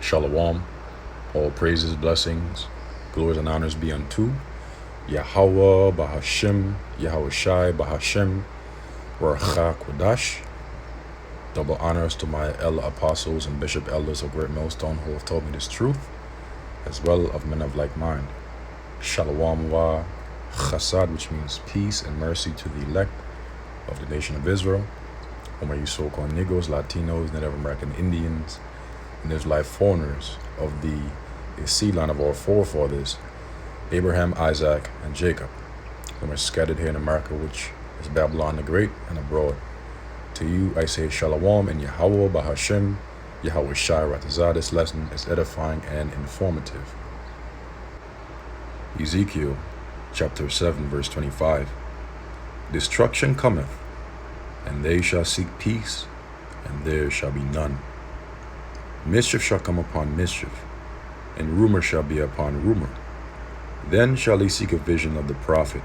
Shalom, all praises, blessings, glories, and honors be unto Yahweh Bahashim, Yahweh Shai Bahashim, Racha Kodash. Double honors to my elder apostles and bishop elders of Great Millstone who have told me this truth, as well of men of like mind. Shalom wa chasad, which means peace and mercy to the elect of the nation of Israel, or you so-called Negroes, Latinos, Native American Indians, and Israelite foreigners of the seed line of our forefathers, Abraham, Isaac, and Jacob, whom are scattered here in America, which is Babylon the Great, and abroad. To you I say Shalom and Yahweh Bahashim, Yahweh Shai Ratazah. This lesson is edifying and informative. Ezekiel chapter 7 verse 25. Destruction cometh, and they shall seek peace, and there shall be none. Mischief shall come upon mischief, and rumor shall be upon rumor. Then shall they seek a vision of the prophet,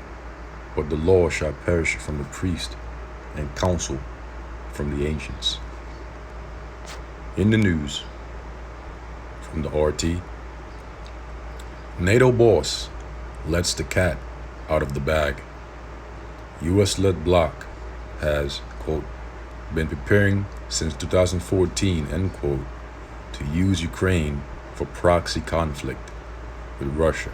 but the law shall perish from the priest, and counsel from the ancients. In the news, from the RT, NATO boss lets the cat out of the bag. US-led bloc has, quote, been preparing since 2014, end quote, to use Ukraine for proxy conflict with Russia.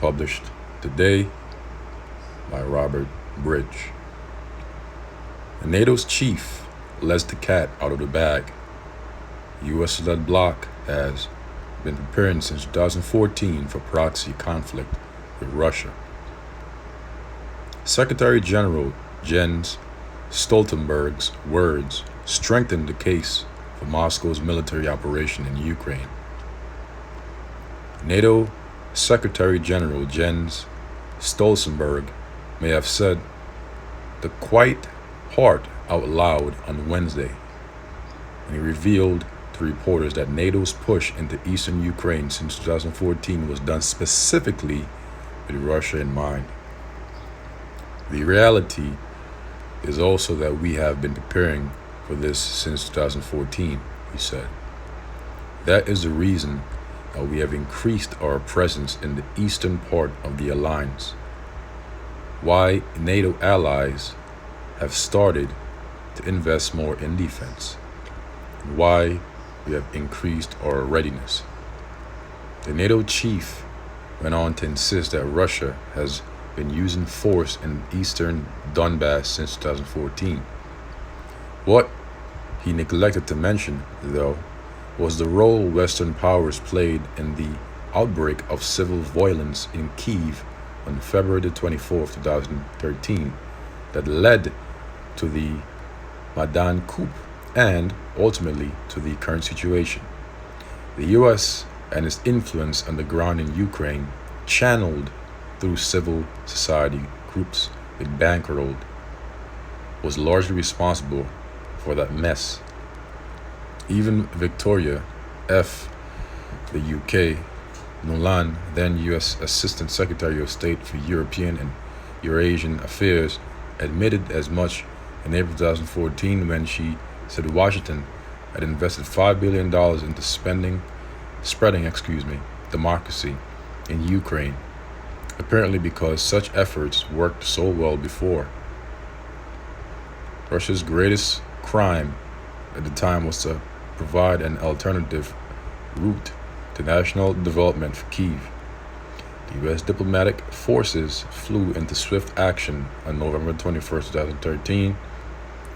Published today by Robert Bridge. NATO's chief lets the cat out of the bag. US-led bloc has been preparing since 2014 for proxy conflict with Russia. Secretary General Jens Stoltenberg's words strengthened the case for Moscow's military operation in Ukraine. NATO Secretary General Jens Stoltenberg may have said the quiet part out loud on Wednesday, and he revealed to reporters that NATO's push into eastern Ukraine since 2014 was done specifically with Russia in mind. The reality is also that we have been preparing for this since 2014, he said. That is the reason that we have increased our presence in the eastern part of the alliance. Why NATO allies have started to invest more in defense. Why we have increased our readiness. The NATO chief went on to insist that Russia has been using force in eastern Donbass since 2014. What he neglected to mention, though, was the role Western powers played in the outbreak of civil violence in Kyiv on February the 24th, 2013, that led to the Maidan coup and ultimately to the current situation. The US and its influence on the ground in Ukraine, channeled through civil society groups it bankrolled, was largely responsible for that mess. Even Victoria F., the UK, Nuland, then US Assistant Secretary of State for European and Eurasian Affairs, admitted as much in April 2014 when she said Washington had invested $5 billion into spreading democracy in Ukraine, apparently because such efforts worked so well before. Russia's greatest crime at the time was to provide an alternative route to national development for Kyiv. The U.S. diplomatic forces flew into swift action on November 21st, 2013,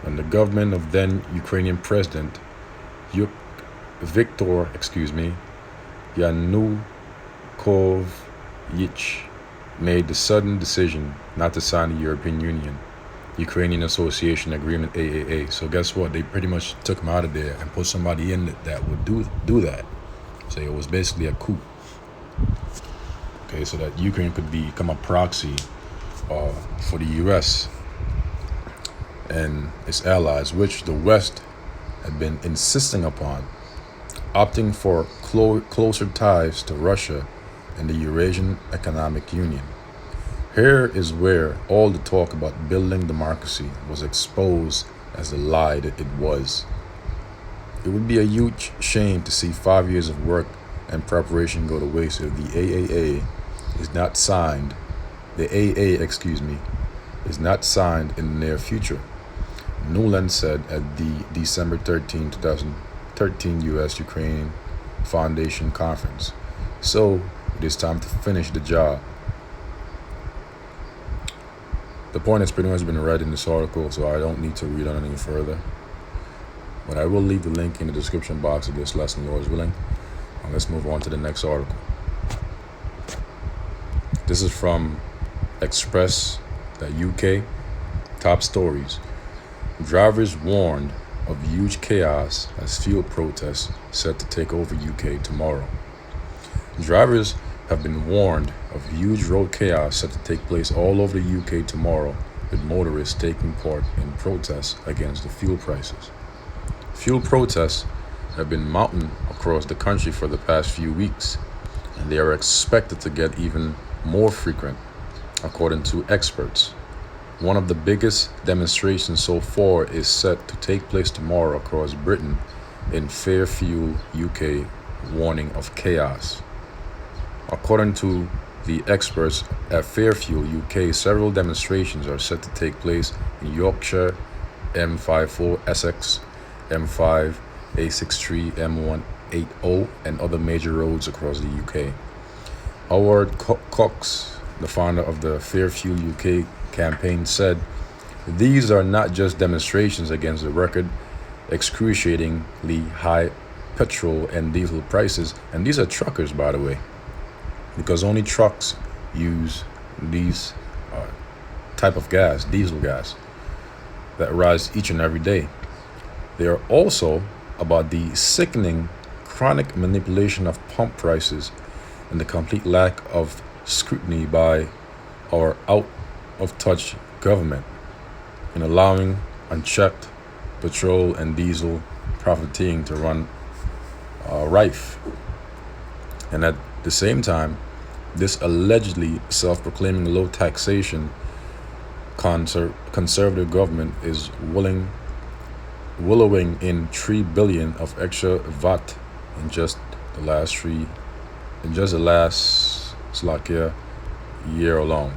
when the government of then Ukrainian President Viktor Yanukovych made the sudden decision not to sign the European Union Ukrainian Association Agreement, AAA. So guess what? They pretty much took him out of there and put somebody in that would do that. So it was basically a coup. Okay, so that Ukraine could become a proxy for the U.S. and its allies, which the West had been insisting upon, opting for closer ties to Russia and the Eurasian Economic Union. Here is where all the talk about building democracy was exposed as the lie that it was. It would be a huge shame to see 5 years of work and preparation go to waste if the AAA is not signed. The AA, excuse me, is not signed in the near future. Nuland said at the December 2013 U.S. Ukraine Foundation conference. So it is time to finish the job. The point has pretty much been read in this article, so I don't need to read on any further. But I will leave the link in the description box of this lesson, Lord's willing. And let's move on to the next article. This is from Express.uk. Top stories. Drivers warned of huge chaos as field protests set to take over UK tomorrow. Drivers have been warned of huge road chaos set to take place all over the UK tomorrow, with motorists taking part in protests against the fuel prices. Fuel protests have been mounting across the country for the past few weeks, and they are expected to get even more frequent, according to experts. One of the biggest demonstrations so far is set to take place tomorrow across Britain in Fairfield, UK, warning of chaos. According to the experts at Fairfield, UK, several demonstrations are set to take place in Yorkshire, M54, Essex, M5, A63, M180, and other major roads across the UK. Howard Cox, the founder of the Fairfield UK campaign, said, "These are not just demonstrations against the record excruciatingly high petrol and diesel prices," and these are truckers, by the way, because only trucks use these type of gas, diesel gas, that rise each and every day. They are also about the sickening chronic manipulation of pump prices and the complete lack of scrutiny by our out-of-touch government in allowing unchecked petrol and diesel profiteering to run rife. And at the same time, this allegedly self-proclaiming low taxation conservative government is wallowing in $3 billion of extra VAT in just the last Slovakia year alone.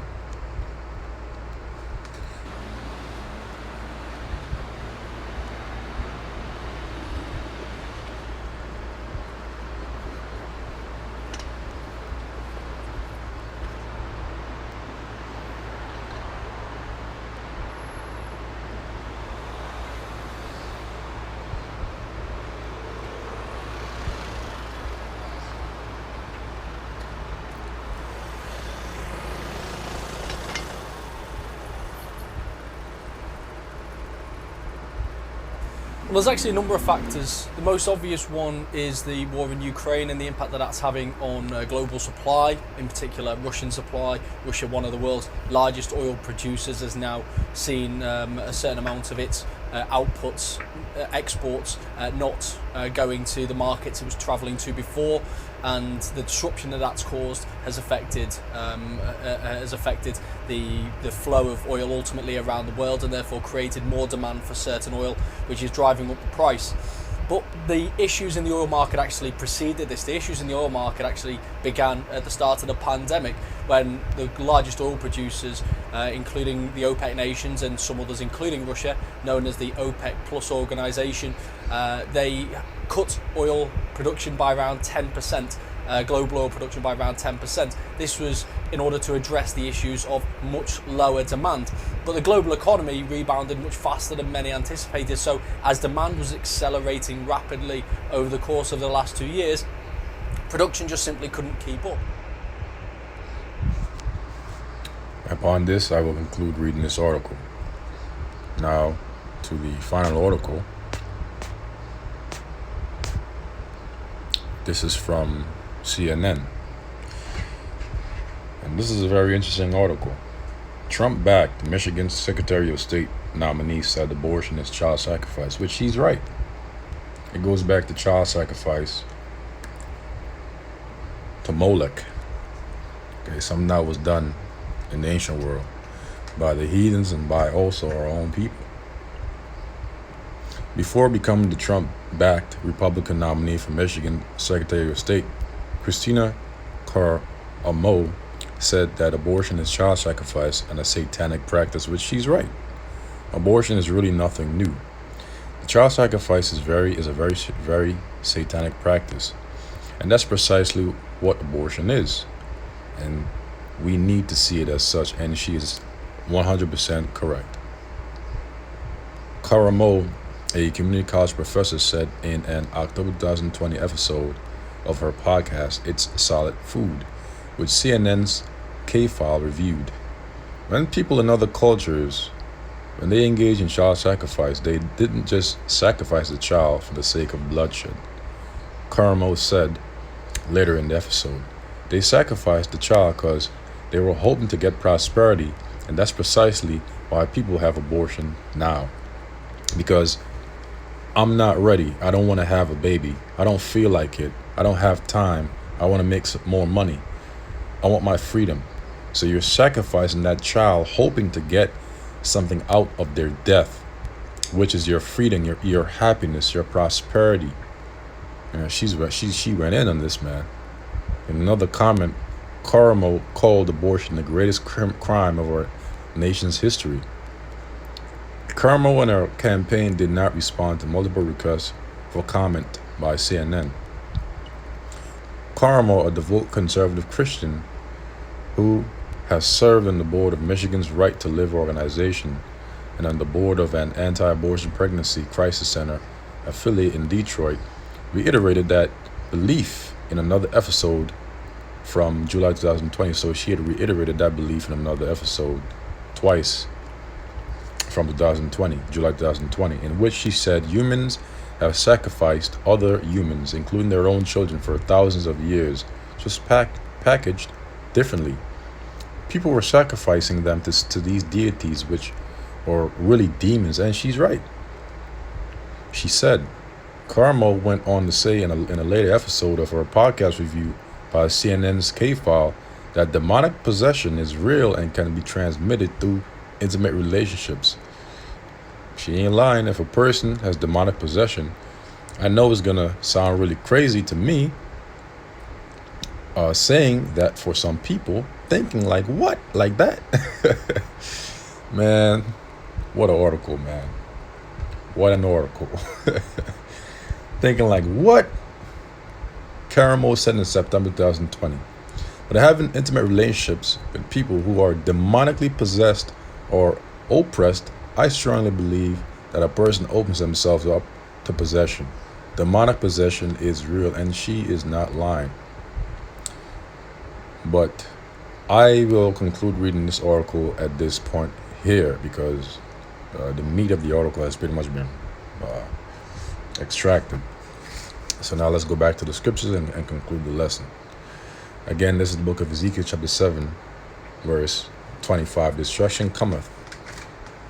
Well, there's actually a number of factors. The most obvious one is the war in Ukraine and the impact that that's having on global supply, in particular Russian supply. Russia, one of the world's largest oil producers, has now seen a certain amount of its outputs, exports, not going to the markets it was travelling to before, and the disruption that that's caused has affected the flow of oil ultimately around the world, and therefore created more demand for certain oil, which is driving up the price. But the issues in the oil market actually preceded this. The issues in the oil market actually began at the start of the pandemic, when the largest oil producers, including the OPEC nations and some others, including Russia, known as the OPEC Plus organization, they cut oil production by around 10%. Global oil production by around 10%. This was in order to address the issues of much lower demand. But the global economy rebounded much faster than many anticipated. So as demand was accelerating rapidly over the course of the last 2 years, production just simply couldn't keep up. Upon this, I will conclude reading this article. Now, to the final article. This is from CNN. And this is a very interesting article. Trump-backed Michigan Secretary of State nominee said abortion is child sacrifice, which he's right. It goes back to child sacrifice to Molech. Okay, something that was done in the ancient world by the heathens and by also our own people. Before becoming the Trump-backed Republican nominee for Michigan Secretary of State, Christina Caramo said that abortion is child sacrifice and a satanic practice, which she's right. Abortion is really nothing new. The child sacrifice is a very satanic practice, and that's precisely what abortion is. And we need to see it as such, and she is 100% correct. Caramo, a community college professor, said in an October 2020 episode of her podcast, It's Solid Food, which CNN's K-File reviewed. When people in other cultures, when they engage in child sacrifice, they didn't just sacrifice the child for the sake of bloodshed. Caramo said later in the episode, they sacrificed the child because they were hoping to get prosperity, and that's precisely why people have abortion now. Because I'm not ready. I don't want to have a baby. I don't feel like it. I don't have time. I want to make some more money. I want my freedom. So you're sacrificing that child, hoping to get something out of their death, which is your freedom, your happiness, your prosperity. You know, she went in on this, man. In another comment, Caramo called abortion the greatest crime of our nation's history. Caramo and her campaign did not respond to multiple requests for comment by CNN. Caramo, a devout conservative Christian who has served on the board of Michigan's Right to Live organization and on the board of an anti-abortion pregnancy crisis center affiliate in Detroit, reiterated that belief in another episode from July 2020. So she had reiterated that belief in another episode twice from 2020, July 2020, in which she said humans have sacrificed other humans, including their own children, for thousands of years, just packaged differently. People were sacrificing them to these deities, which are really demons, and she's right. She said, Caramo went on to say in a later episode of her podcast review by CNN's K-File that demonic possession is real and can be transmitted through intimate relationships. She ain't lying. If a person has demonic possession, I know it's gonna sound really crazy to me, saying that for some people, thinking like, what? Like that? Man, what an article, man. What an article. Thinking like, what? Caramo said in September 2020. But having intimate relationships with people who are demonically possessed or oppressed, I strongly believe that a person opens themselves up to possession. Demonic possession is real, and she is not lying. But I will conclude reading this article at this point here, because the meat of the article has pretty much been extracted. So now let's go back to the scriptures and conclude the lesson. Again, this is the book of Ezekiel chapter 7, verse 25. Destruction cometh,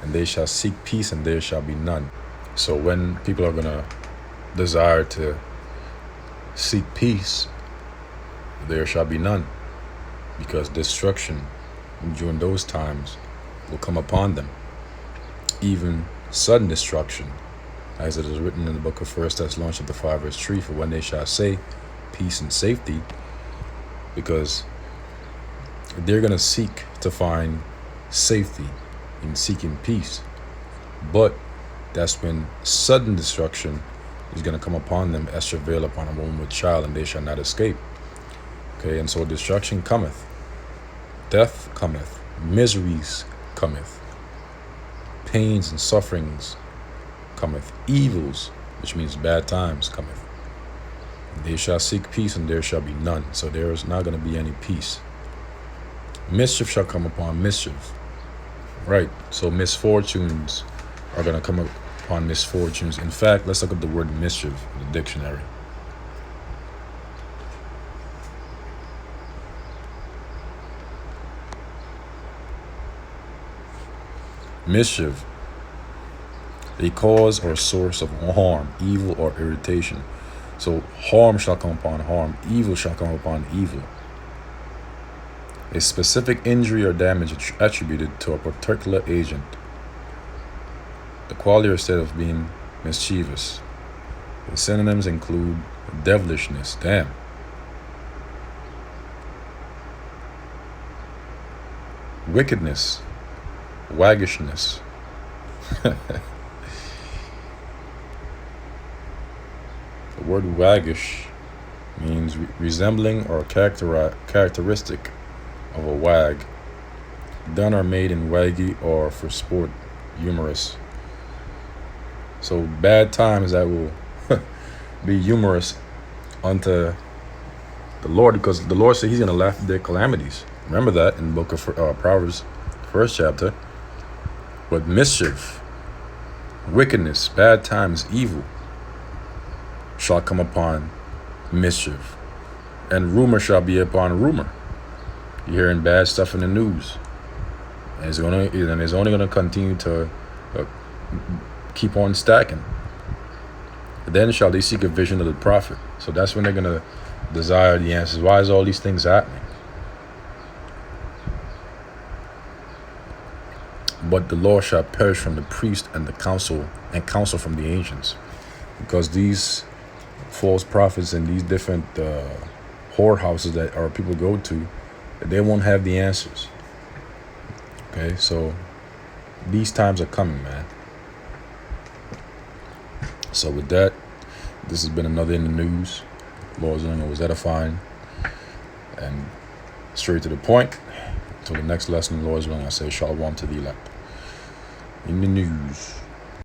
and they shall seek peace, and there shall be none. So when people are going to desire to seek peace, there shall be none, because destruction during those times will come upon them, even sudden destruction, as it is written in the book of 1 Thessalonians chapter 5 verse 3, for when they shall say peace and safety, because they're going to seek to find safety in seeking peace. But that's when sudden destruction is going to come upon them as travail upon a woman with child, and they shall not escape. Okay, and so destruction cometh, death cometh, miseries cometh, pains and sufferings cometh, evils, which means bad times, cometh. They shall seek peace, and there shall be none. So there is not going to be any peace. Mischief shall come upon mischief. Right, so misfortunes are going to come upon misfortunes. In fact, let's look up the word mischief in the dictionary. Mischief, a cause or source of harm, evil, or irritation. So harm shall come upon harm, evil shall come upon evil. A specific injury or damage attributed to a particular agent. The quality or state of being mischievous. The synonyms include devilishness, damn, wickedness, waggishness. The word waggish means resembling or characteristic of a wag, done or made in waggy or for sport, humorous. So bad times that will be humorous unto the Lord, because the Lord said He's going to laugh at their calamities. Remember that in the book of Proverbs, first chapter. But mischief, wickedness, bad times, evil shall come upon mischief, and rumor shall be upon rumor. You're hearing bad stuff in the news, and it's only gonna continue to keep on stacking. Then shall they seek a vision of the prophet. So that's when they're gonna desire the answers. Why is all these things happening? But the law shall perish from the priest and the council, and counsel from the ancients, because these false prophets and these different whorehouses that our people go to, they won't have the answers. Okay, so these times are coming, man. So with that, this has been another In the News. Lord's willing, it was edifying and straight to the point. Until the next lesson, Lord's willing, I say shalom to the elect. In the News.